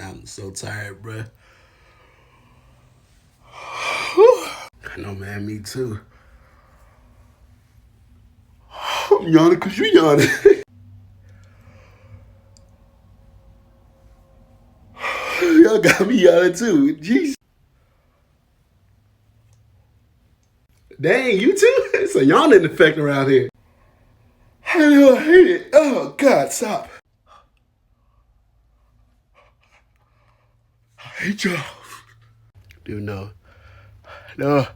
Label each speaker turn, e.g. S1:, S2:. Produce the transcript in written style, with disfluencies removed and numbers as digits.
S1: I'm so tired, bruh. I know, man. Me too. I'm yawning because you yawning. Y'all got me yawning too. Jeez. Dang, you too? It's a yawning effect around here. I hate it. Oh, God, stop. I hate y'all. Dude, no. No.